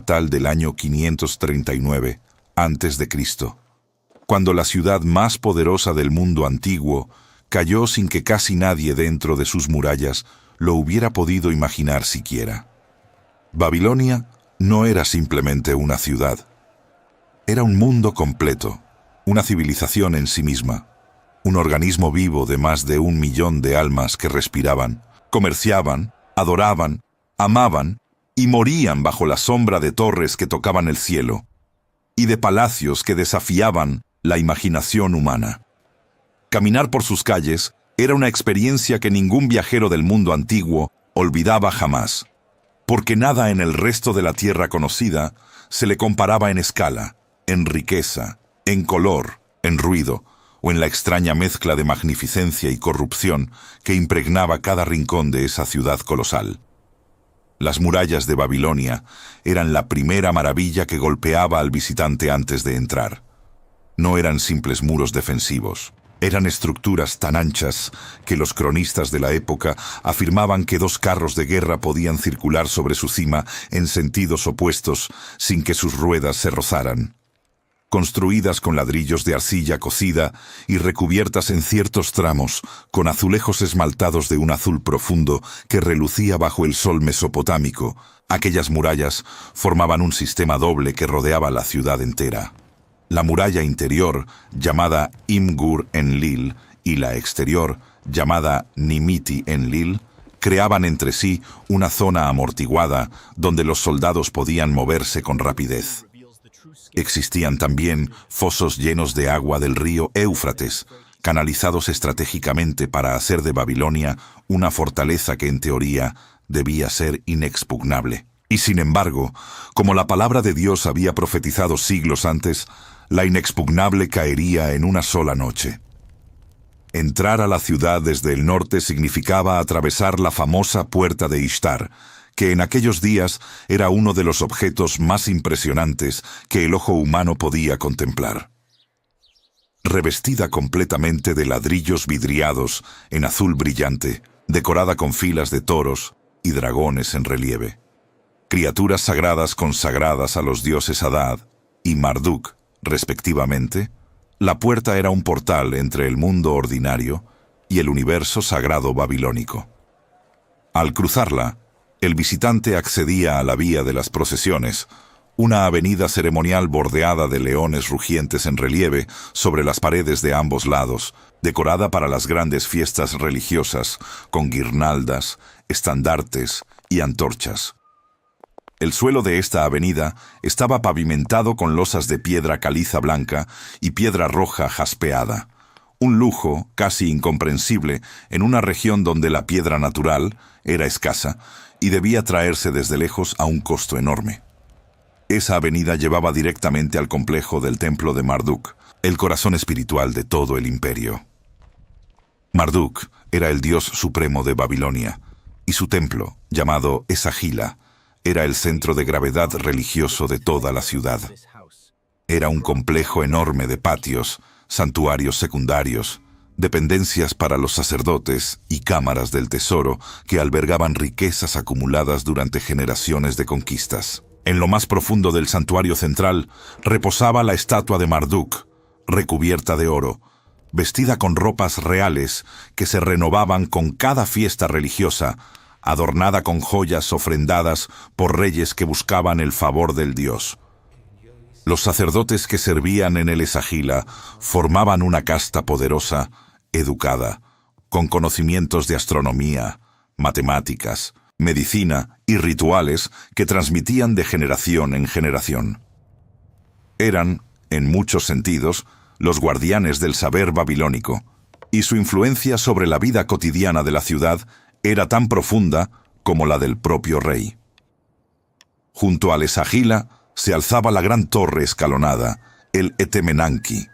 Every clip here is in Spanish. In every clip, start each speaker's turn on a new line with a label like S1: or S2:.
S1: natal del año 539 a.C., cuando la ciudad más poderosa del mundo antiguo cayó sin que casi nadie dentro de sus murallas lo hubiera podido imaginar siquiera. Babilonia no era simplemente una ciudad. Era un mundo completo, una civilización en sí misma, un organismo vivo de más de 1 millón de almas que respiraban, comerciaban, adoraban, amaban y morían bajo la sombra de torres que tocaban el cielo y de palacios que desafiaban la imaginación humana. Caminar por sus calles era una experiencia que ningún viajero del mundo antiguo olvidaba jamás, porque nada en el resto de la tierra conocida se le comparaba en escala, en riqueza, en color, en ruido o en la extraña mezcla de magnificencia y corrupción que impregnaba cada rincón de esa ciudad colosal. Las murallas de Babilonia eran la primera maravilla que golpeaba al visitante antes de entrar. No eran simples muros defensivos. Eran estructuras tan anchas que los cronistas de la época afirmaban que 2 carros de guerra podían circular sobre su cima en sentidos opuestos sin que sus ruedas se rozaran. Construidas con ladrillos de arcilla cocida y recubiertas en ciertos tramos con azulejos esmaltados de un azul profundo que relucía bajo el sol mesopotámico, aquellas murallas formaban un sistema doble que rodeaba la ciudad entera. La muralla interior, llamada Imgur-Enlil, y la exterior, llamada Nimiti-Enlil, creaban entre sí una zona amortiguada donde los soldados podían moverse con rapidez. Existían también fosos llenos de agua del río Éufrates, canalizados estratégicamente para hacer de Babilonia una fortaleza que en teoría debía ser inexpugnable. Y sin embargo, como la palabra de Dios había profetizado siglos antes, la inexpugnable caería en una sola noche. Entrar a la ciudad desde el norte significaba atravesar la famosa puerta de Ishtar, que en aquellos días era uno de los objetos más impresionantes que el ojo humano podía contemplar. Revestida completamente de ladrillos vidriados en azul brillante, decorada con filas de toros y dragones en relieve. Criaturas sagradas consagradas a los dioses Hadad y Marduk, respectivamente, la puerta era un portal entre el mundo ordinario y el universo sagrado babilónico. Al cruzarla, el visitante accedía a la vía de las procesiones, una avenida ceremonial bordeada de leones rugientes en relieve sobre las paredes de ambos lados, decorada para las grandes fiestas religiosas, con guirnaldas, estandartes y antorchas. El suelo de esta avenida estaba pavimentado con losas de piedra caliza blanca y piedra roja jaspeada, un lujo casi incomprensible en una región donde la piedra natural era escasa y debía traerse desde lejos a un costo enorme. Esa avenida llevaba directamente al complejo del templo de Marduk, el corazón espiritual de todo el imperio. Marduk era el dios supremo de Babilonia, y su templo, llamado Esagila, era el centro de gravedad religioso de toda la ciudad. Era un complejo enorme de patios, santuarios secundarios, dependencias para los sacerdotes y cámaras del tesoro que albergaban riquezas acumuladas durante generaciones de conquistas. En lo más profundo del santuario central reposaba la estatua de Marduk, recubierta de oro, vestida con ropas reales que se renovaban con cada fiesta religiosa, adornada con joyas ofrendadas por reyes que buscaban el favor del dios. Los sacerdotes que servían en el Esagila formaban una casta poderosa, educada, con conocimientos de astronomía, matemáticas, medicina y rituales que transmitían de generación en generación. Eran, en muchos sentidos, los guardianes del saber babilónico, y su influencia sobre la vida cotidiana de la ciudad era tan profunda como la del propio rey. Junto al Esagila se alzaba la gran torre escalonada, el Etemenanki,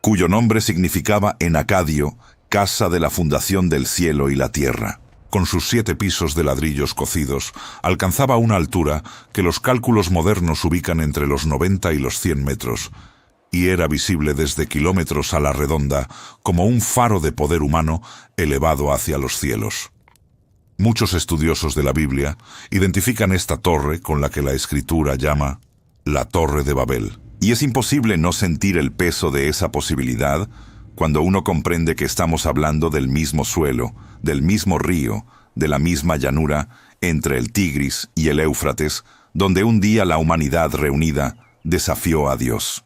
S1: cuyo nombre significaba en acadio Casa de la Fundación del Cielo y la Tierra. Con sus 7 pisos de ladrillos cocidos, alcanzaba una altura que los cálculos modernos ubican entre los 90 y los 100 metros, y era visible desde kilómetros a la redonda como un faro de poder humano elevado hacia los cielos. Muchos estudiosos de la Biblia identifican esta torre con la que la Escritura llama la Torre de Babel. Y es imposible no sentir el peso de esa posibilidad cuando uno comprende que estamos hablando del mismo suelo, del mismo río, de la misma llanura entre el Tigris y el Éufrates, donde un día la humanidad reunida desafió a Dios.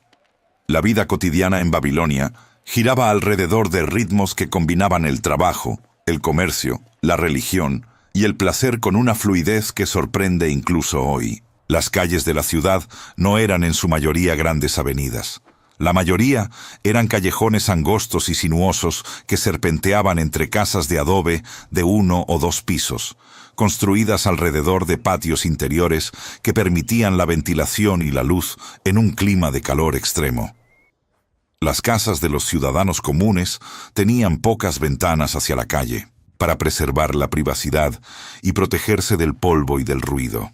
S1: La vida cotidiana en Babilonia giraba alrededor de ritmos que combinaban el trabajo, el comercio, la religión y el placer con una fluidez que sorprende incluso hoy. Las calles de la ciudad no eran en su mayoría grandes avenidas. La mayoría eran callejones angostos y sinuosos que serpenteaban entre casas de adobe de 1 o 2 pisos, construidas alrededor de patios interiores que permitían la ventilación y la luz en un clima de calor extremo. Las casas de los ciudadanos comunes tenían pocas ventanas hacia la calle, para preservar la privacidad y protegerse del polvo y del ruido.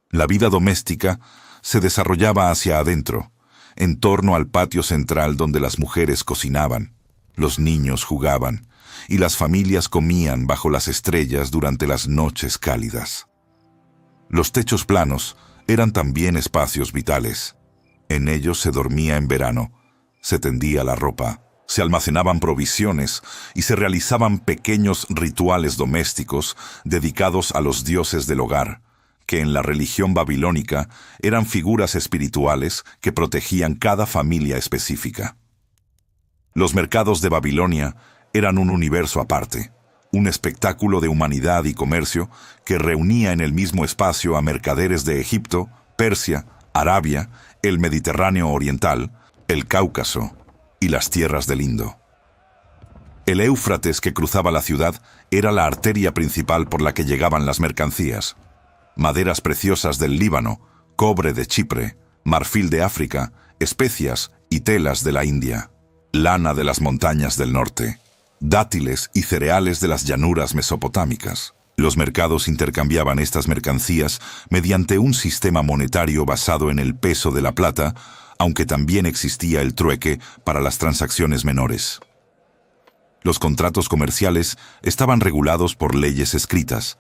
S1: La vida doméstica se desarrollaba hacia adentro, en torno al patio central donde las mujeres cocinaban, los niños jugaban y las familias comían bajo las estrellas durante las noches cálidas. Los techos planos eran también espacios vitales. En ellos se dormía en verano, se tendía la ropa, se almacenaban provisiones y se realizaban pequeños rituales domésticos dedicados a los dioses del hogar, que en la religión babilónica eran figuras espirituales que protegían cada familia específica. Los mercados de Babilonia eran un universo aparte, un espectáculo de humanidad y comercio que reunía en el mismo espacio a mercaderes de Egipto, Persia, Arabia, el Mediterráneo oriental, el Cáucaso y las tierras del Indo. El Éufrates que cruzaba la ciudad era la arteria principal por la que llegaban las mercancías. Maderas preciosas del Líbano, cobre de Chipre, marfil de África, especias y telas de la India, lana de las montañas del norte, dátiles y cereales de las llanuras mesopotámicas. Los mercados intercambiaban estas mercancías mediante un sistema monetario basado en el peso de la plata, aunque también existía el trueque para las transacciones menores. Los contratos comerciales estaban regulados por leyes escritas,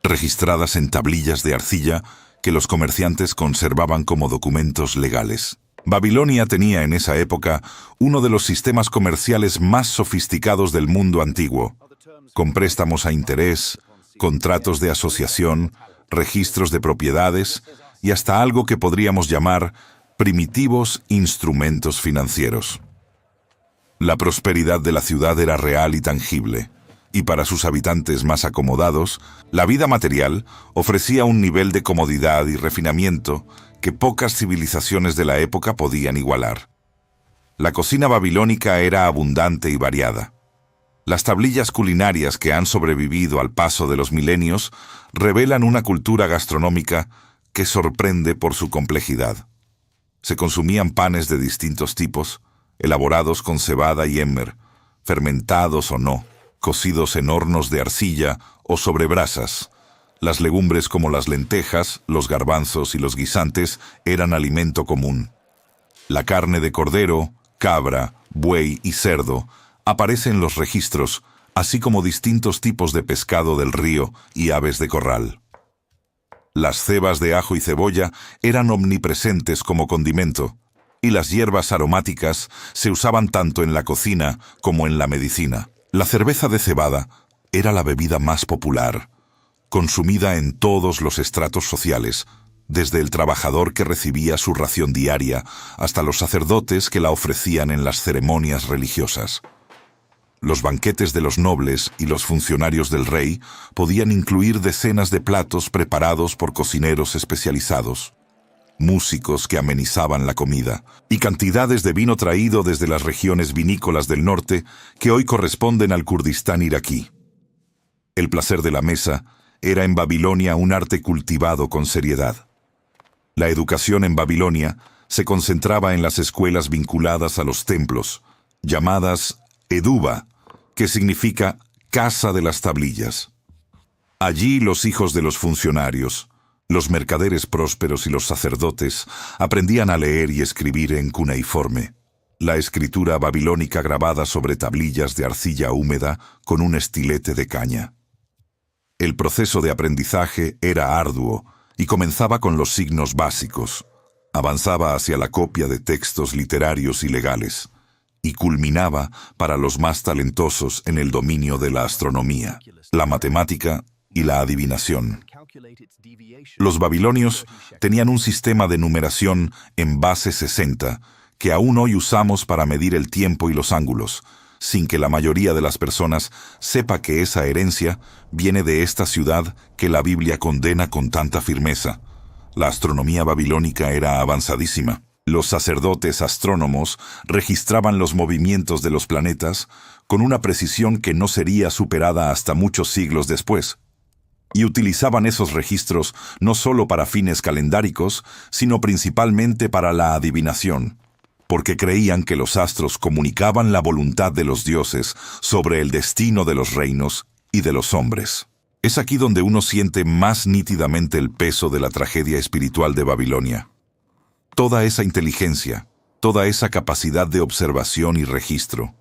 S1: registradas en tablillas de arcilla que los comerciantes conservaban como documentos legales. Babilonia tenía en esa época uno de los sistemas comerciales más sofisticados del mundo antiguo, con préstamos a interés, contratos de asociación, registros de propiedades y hasta algo que podríamos llamar primitivos instrumentos financieros. La prosperidad de la ciudad era real y tangible, y para sus habitantes más acomodados, la vida material ofrecía un nivel de comodidad y refinamiento que pocas civilizaciones de la época podían igualar. La cocina babilónica era abundante y variada. Las tablillas culinarias que han sobrevivido al paso de los milenios revelan una cultura gastronómica que sorprende por su complejidad. Se consumían panes de distintos tipos, elaborados con cebada y emmer, fermentados o no, cocidos en hornos de arcilla o sobre brasas. Las legumbres como las lentejas, los garbanzos y los guisantes eran alimento común. La carne de cordero, cabra, buey y cerdo aparece en los registros, así como distintos tipos de pescado del río y aves de corral. Las cebas de ajo y cebolla eran omnipresentes como condimento, y las hierbas aromáticas se usaban tanto en la cocina como en la medicina. La cerveza de cebada era la bebida más popular, consumida en todos los estratos sociales, desde el trabajador que recibía su ración diaria hasta los sacerdotes que la ofrecían en las ceremonias religiosas. Los banquetes de los nobles y los funcionarios del rey podían incluir decenas de platos preparados por cocineros especializados, músicos que amenizaban la comida, y cantidades de vino traído desde las regiones vinícolas del norte que hoy corresponden al Kurdistán iraquí. El placer de la mesa era en Babilonia un arte cultivado con seriedad. La educación en Babilonia se concentraba en las escuelas vinculadas a los templos, llamadas Eduba, que significa Casa de las Tablillas. Allí los hijos de los funcionarios, los mercaderes prósperos y los sacerdotes aprendían a leer y escribir en cuneiforme, la escritura babilónica grabada sobre tablillas de arcilla húmeda con un estilete de caña. El proceso de aprendizaje era arduo y comenzaba con los signos básicos, avanzaba hacia la copia de textos literarios y legales, y culminaba para los más talentosos en el dominio de la astronomía, la matemática y la adivinación. Los babilonios tenían un sistema de numeración en base 60 que aún hoy usamos para medir el tiempo y los ángulos, sin que la mayoría de las personas sepa que esa herencia viene de esta ciudad que la Biblia condena con tanta firmeza. La astronomía babilónica era avanzadísima. Los sacerdotes astrónomos registraban los movimientos de los planetas con una precisión que no sería superada hasta muchos siglos después. Y utilizaban esos registros no solo para fines calendáricos, sino principalmente para la adivinación, porque creían que los astros comunicaban la voluntad de los dioses sobre el destino de los reinos y de los hombres. Es aquí donde uno siente más nítidamente el peso de la tragedia espiritual de Babilonia. Toda esa inteligencia, toda esa capacidad de observación y registro,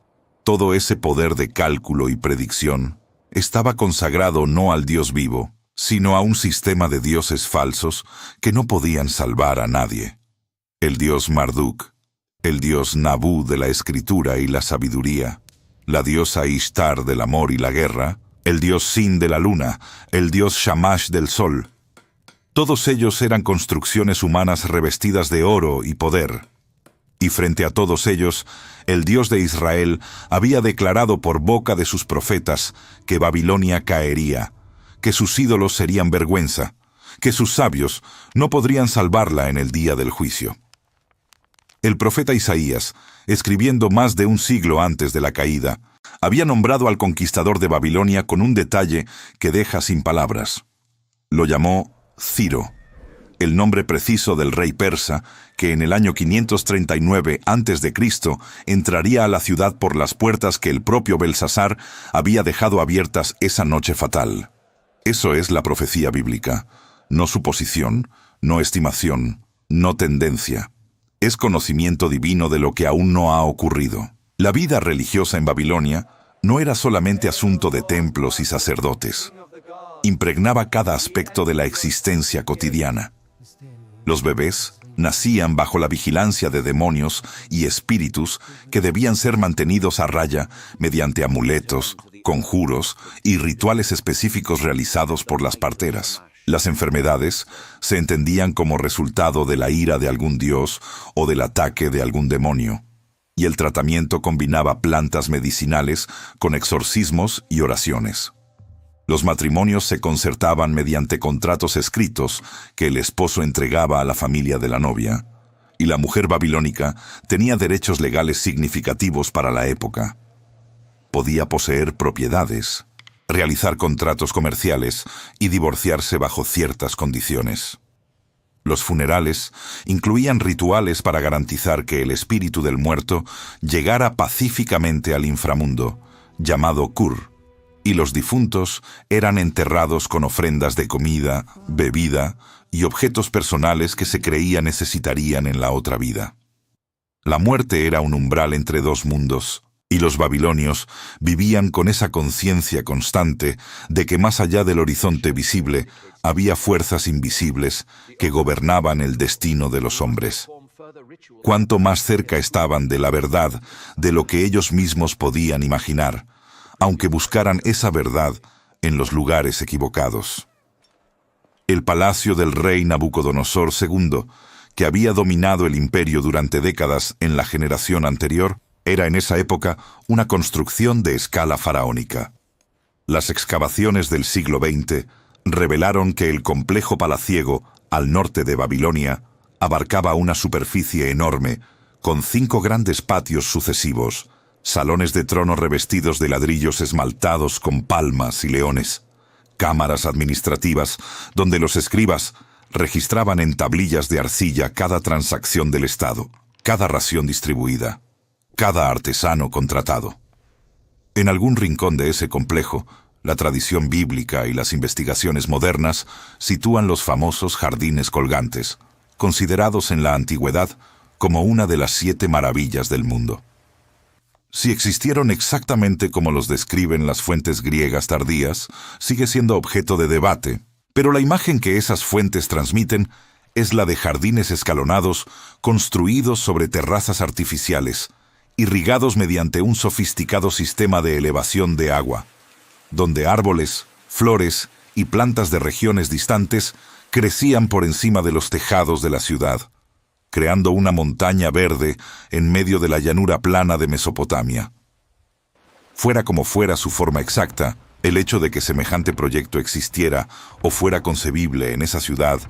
S1: todo ese poder de cálculo y predicción, estaba consagrado no al Dios vivo, sino a un sistema de dioses falsos que no podían salvar a nadie. El dios Marduk, el dios Nabú de la escritura y la sabiduría, la diosa Ishtar del amor y la guerra, el dios Sin de la luna, el dios Shamash del sol. Todos ellos eran construcciones humanas revestidas de oro y poder. Y frente a todos ellos, el Dios de Israel había declarado por boca de sus profetas que Babilonia caería, que sus ídolos serían vergüenza, que sus sabios no podrían salvarla en el día del juicio. El profeta Isaías, escribiendo más de un siglo antes de la caída, había nombrado al conquistador de Babilonia con un detalle que deja sin palabras. Lo llamó Ciro, el nombre preciso del rey persa que en el año 539 a.C. entraría a la ciudad por las puertas que el propio Belsasar había dejado abiertas esa noche fatal. Eso es la profecía bíblica, no suposición, no estimación, no tendencia. Es conocimiento divino de lo que aún no ha ocurrido. La vida religiosa en Babilonia no era solamente asunto de templos y sacerdotes. Impregnaba cada aspecto de la existencia cotidiana. Los bebés nacían bajo la vigilancia de demonios y espíritus que debían ser mantenidos a raya mediante amuletos, conjuros y rituales específicos realizados por las parteras. Las enfermedades se entendían como resultado de la ira de algún dios o del ataque de algún demonio, y el tratamiento combinaba plantas medicinales con exorcismos y oraciones. Los matrimonios se concertaban mediante contratos escritos que el esposo entregaba a la familia de la novia, y la mujer babilónica tenía derechos legales significativos para la época. Podía poseer propiedades, realizar contratos comerciales y divorciarse bajo ciertas condiciones. Los funerales incluían rituales para garantizar que el espíritu del muerto llegara pacíficamente al inframundo, llamado Kur, y los difuntos eran enterrados con ofrendas de comida, bebida y objetos personales que se creía necesitarían en la otra vida. La muerte era un umbral entre dos mundos, y los babilonios vivían con esa conciencia constante de que más allá del horizonte visible había fuerzas invisibles que gobernaban el destino de los hombres. Cuanto más cerca estaban de la verdad de lo que ellos mismos podían imaginar, aunque buscaran esa verdad en los lugares equivocados. El palacio del rey Nabucodonosor II, que había dominado el imperio durante décadas en la generación anterior, era en esa época una construcción de escala faraónica. Las excavaciones del siglo XX revelaron que el complejo palaciego, al norte de Babilonia, abarcaba una superficie enorme, con 5 grandes patios sucesivos, salones de trono revestidos de ladrillos esmaltados con palmas y leones, cámaras administrativas donde los escribas registraban en tablillas de arcilla cada transacción del Estado, cada ración distribuida, cada artesano contratado. En algún rincón de ese complejo, la tradición bíblica y las investigaciones modernas sitúan los famosos jardines colgantes, considerados en la antigüedad como una de las 7 maravillas del mundo. Si existieron exactamente como los describen las fuentes griegas tardías, sigue siendo objeto de debate, pero la imagen que esas fuentes transmiten es la de jardines escalonados construidos sobre terrazas artificiales, irrigados mediante un sofisticado sistema de elevación de agua, donde árboles, flores y plantas de regiones distantes crecían por encima de los tejados de la ciudad, creando una montaña verde en medio de la llanura plana de Mesopotamia. Fuera como fuera su forma exacta, el hecho de que semejante proyecto existiera o fuera concebible en esa ciudad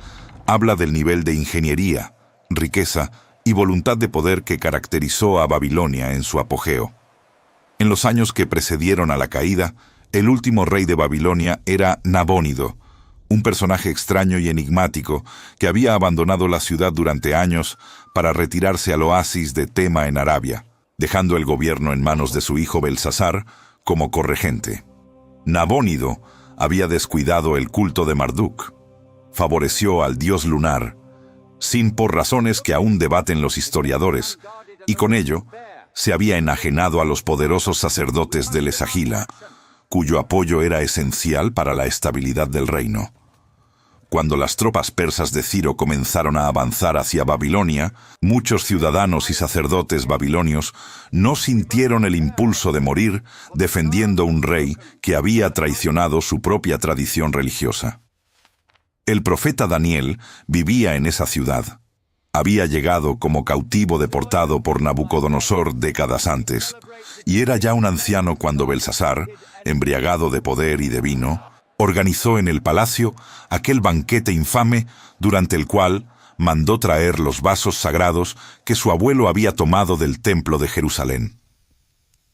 S1: habla del nivel de ingeniería, riqueza y voluntad de poder que caracterizó a Babilonia en su apogeo. En los años que precedieron a la caída, el último rey de Babilonia era Nabónido, un personaje extraño y enigmático que había abandonado la ciudad durante años para retirarse al oasis de Tema en Arabia, dejando el gobierno en manos de su hijo Belsasar como corregente. Nabónido había descuidado el culto de Marduk, favoreció al dios lunar, sin por razones que aún debaten los historiadores, y con ello se había enajenado a los poderosos sacerdotes del Esagila, cuyo apoyo era esencial para la estabilidad del reino. Cuando las tropas persas de Ciro comenzaron a avanzar hacia Babilonia, muchos ciudadanos y sacerdotes babilonios no sintieron el impulso de morir defendiendo un rey que había traicionado su propia tradición religiosa. El profeta Daniel vivía en esa ciudad. Había llegado como cautivo deportado por Nabucodonosor décadas antes, y era ya un anciano cuando Belsasar, embriagado de poder y de vino, organizó en el palacio aquel banquete infame durante el cual mandó traer los vasos sagrados que su abuelo había tomado del templo de Jerusalén.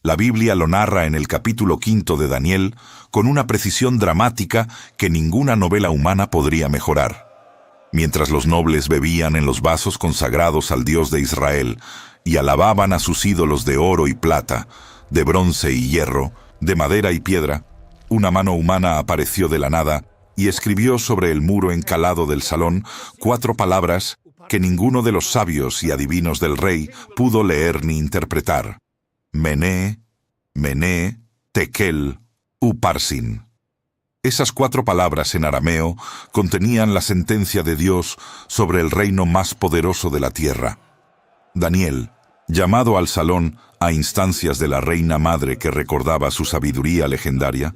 S1: La Biblia lo narra en el capítulo 5 de Daniel con una precisión dramática que ninguna novela humana podría mejorar. Mientras los nobles bebían en los vasos consagrados al Dios de Israel y alababan a sus ídolos de oro y plata, de bronce y hierro, de madera y piedra, una mano humana apareció de la nada y escribió sobre el muro encalado del salón 4 palabras que ninguno de los sabios y adivinos del rey pudo leer ni interpretar. Mené, Mené, Tekel, Uparsin. Esas 4 palabras en arameo contenían la sentencia de Dios sobre el reino más poderoso de la tierra. Daniel, llamado al salón a instancias de la reina madre que recordaba su sabiduría legendaria,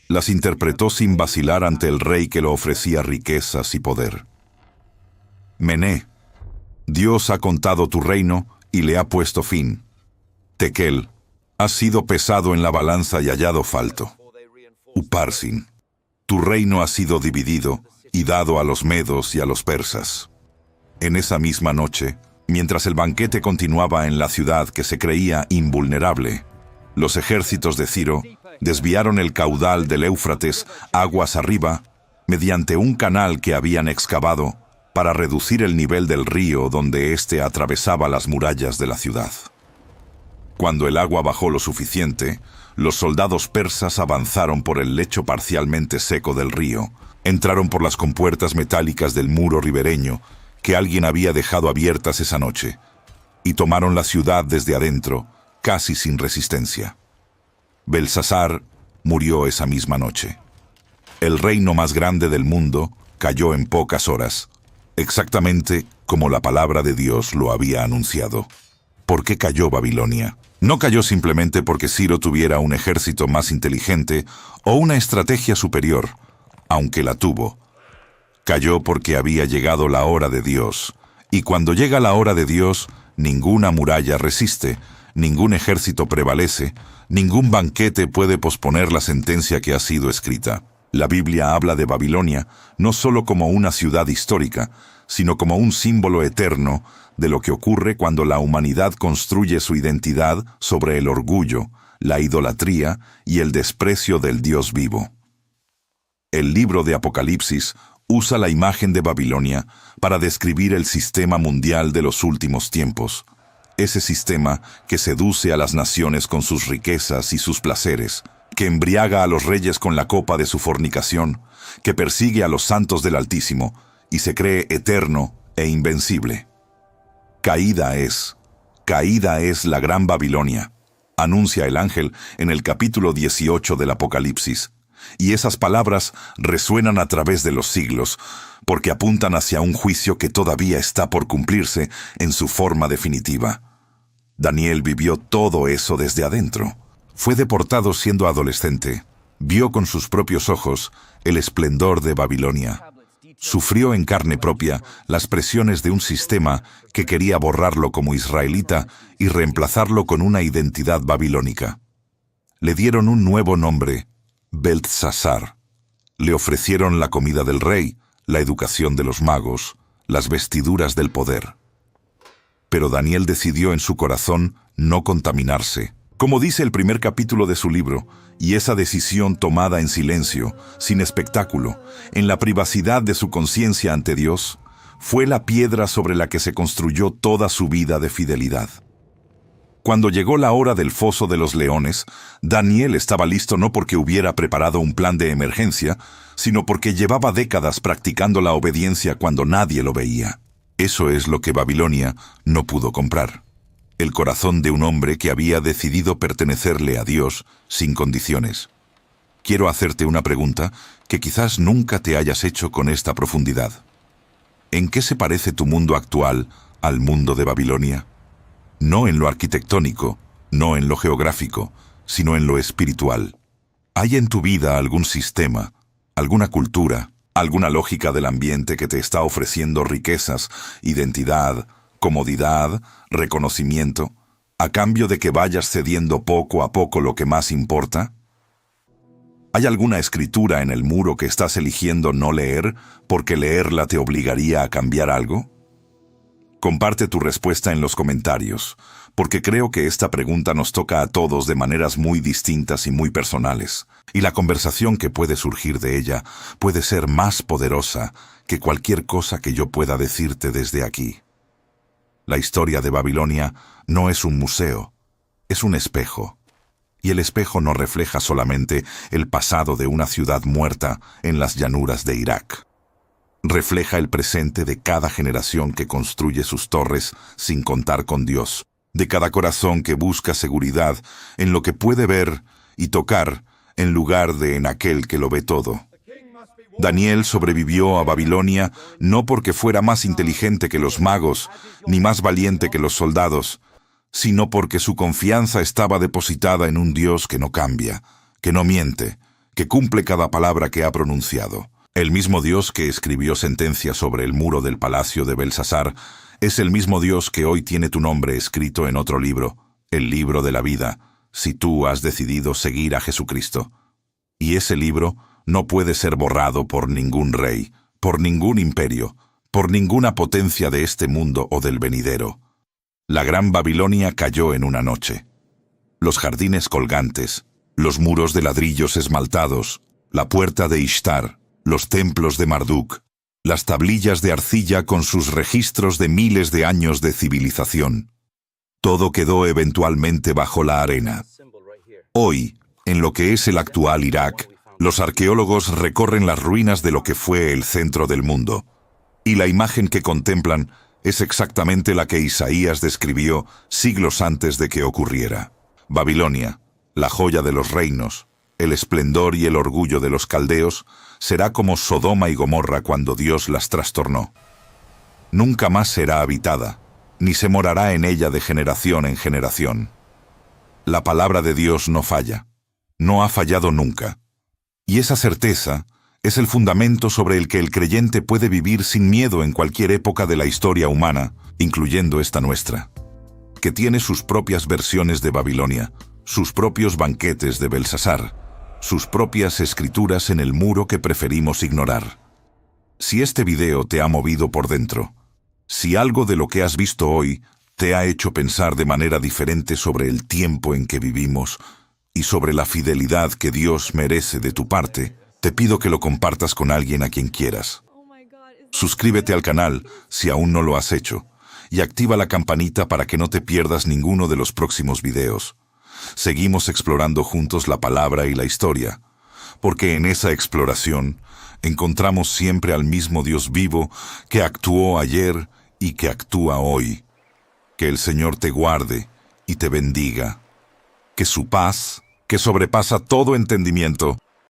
S1: las interpretó sin vacilar ante el rey que lo ofrecía riquezas y poder. Mené, Dios ha contado tu reino y le ha puesto fin. Tekel, has sido pesado en la balanza y hallado falto. Uparsin, tu reino ha sido dividido y dado a los medos y a los persas. En esa misma noche, mientras el banquete continuaba en la ciudad que se creía invulnerable, los ejércitos de Ciro desviaron el caudal del Éufrates aguas arriba mediante un canal que habían excavado para reducir el nivel del río donde éste atravesaba las murallas de la ciudad. Cuando el agua bajó lo suficiente, los soldados persas avanzaron por el lecho parcialmente seco del río, entraron por las compuertas metálicas del muro ribereño que alguien había dejado abiertas esa noche, y tomaron la ciudad desde adentro, casi sin resistencia. Belsasar murió esa misma noche. El reino más grande del mundo cayó en pocas horas, exactamente como la palabra de Dios lo había anunciado. ¿Por qué cayó Babilonia? No cayó simplemente porque Ciro tuviera un ejército más inteligente o una estrategia superior, aunque la tuvo. Cayó porque había llegado la hora de Dios, y cuando llega la hora de Dios, ninguna muralla resiste, ningún ejército prevalece, ningún banquete puede posponer la sentencia que ha sido escrita. La Biblia habla de Babilonia no solo como una ciudad histórica, sino como un símbolo eterno de lo que ocurre cuando la humanidad construye su identidad sobre el orgullo, la idolatría y el desprecio del Dios vivo. El libro de Apocalipsis usa la imagen de Babilonia para describir el sistema mundial de los últimos tiempos, ese sistema que seduce a las naciones con sus riquezas y sus placeres, que embriaga a los reyes con la copa de su fornicación, que persigue a los santos del Altísimo y se cree eterno e invencible. Caída es la gran Babilonia. anuncia el ángel en el capítulo 18 del Apocalipsis. Y esas palabras resuenan a través de los siglos, porque apuntan hacia un juicio que todavía está por cumplirse en su forma definitiva. Daniel vivió todo eso desde adentro. Fue deportado siendo adolescente. Vio con sus propios ojos el esplendor de Babilonia. Sufrió en carne propia las presiones de un sistema que quería borrarlo como israelita y reemplazarlo con una identidad babilónica. Le dieron un nuevo nombre, Beltsasar. Le ofrecieron la comida del rey, la educación de los magos, las vestiduras del poder. Pero Daniel decidió en su corazón no contaminarse. Como dice el primer capítulo de su libro, y esa decisión tomada en silencio, sin espectáculo, en la privacidad de su conciencia ante Dios, fue la piedra sobre la que se construyó toda su vida de fidelidad. Cuando llegó la hora del foso de los leones, Daniel estaba listo no porque hubiera preparado un plan de emergencia, sino porque llevaba décadas practicando la obediencia cuando nadie lo veía. Eso es lo que Babilonia no pudo comprar. El corazón de un hombre que había decidido pertenecerle a Dios sin condiciones. Quiero hacerte una pregunta que quizás nunca te hayas hecho con esta profundidad. ¿En qué se parece tu mundo actual al mundo de Babilonia? No en lo arquitectónico, no en lo geográfico, sino en lo espiritual. ¿Hay en tu vida algún sistema, alguna cultura, alguna lógica del ambiente que te está ofreciendo riquezas, identidad, comodidad, reconocimiento, a cambio de que vayas cediendo poco a poco lo que más importa? ¿Hay alguna escritura en el muro que estás eligiendo no leer porque leerla te obligaría a cambiar algo? Comparte tu respuesta en los comentarios, porque creo que esta pregunta nos toca a todos de maneras muy distintas y muy personales, y la conversación que puede surgir de ella puede ser más poderosa que cualquier cosa que yo pueda decirte desde aquí. La historia de Babilonia no es un museo, es un espejo. Y el espejo no refleja solamente el pasado de una ciudad muerta en las llanuras de Irak. Refleja el presente de cada generación que construye sus torres sin contar con Dios, de cada corazón que busca seguridad en lo que puede ver y tocar en lugar de en aquel que lo ve todo. Daniel sobrevivió a Babilonia no porque fuera más inteligente que los magos, ni más valiente que los soldados, sino porque su confianza estaba depositada en un Dios que no cambia, que no miente, que cumple cada palabra que ha pronunciado. El mismo Dios que escribió sentencia sobre el muro del palacio de Beltsasar es el mismo Dios que hoy tiene tu nombre escrito en otro libro, el libro de la vida, si tú has decidido seguir a Jesucristo. Y ese libro no puede ser borrado por ningún rey, por ningún imperio, por ninguna potencia de este mundo o del venidero. La gran Babilonia cayó en una noche. Los jardines colgantes, los muros de ladrillos esmaltados, la puerta de Ishtar, los templos de Marduk, las tablillas de arcilla con sus registros de miles de años de civilización. Todo quedó eventualmente bajo la arena. Hoy, en lo que es el actual Irak, los arqueólogos recorren las ruinas de lo que fue el centro del mundo. Y la imagen que contemplan es exactamente la que Isaías describió siglos antes de que ocurriera. Babilonia, la joya de los reinos, el esplendor y el orgullo de los caldeos, será como Sodoma y Gomorra cuando Dios las trastornó. Nunca más será habitada, ni se morará en ella de generación en generación. La palabra de Dios no falla, no ha fallado nunca. Y esa certeza es el fundamento sobre el que el creyente puede vivir sin miedo en cualquier época de la historia humana, incluyendo esta nuestra, que tiene sus propias versiones de Babilonia, sus propios banquetes de Beltsasar, sus propias escrituras en el muro que preferimos ignorar. Si este video te ha movido por dentro, si algo de lo que has visto hoy te ha hecho pensar de manera diferente sobre el tiempo en que vivimos y sobre la fidelidad que Dios merece de tu parte, te pido que lo compartas con alguien a quien quieras. Suscríbete al canal si aún no lo has hecho y activa la campanita para que no te pierdas ninguno de los próximos videos. Seguimos explorando juntos la palabra y la historia, porque en esa exploración encontramos siempre al mismo Dios vivo que actuó ayer y que actúa hoy. Que el Señor te guarde y te bendiga. que su paz, que sobrepasa todo entendimiento,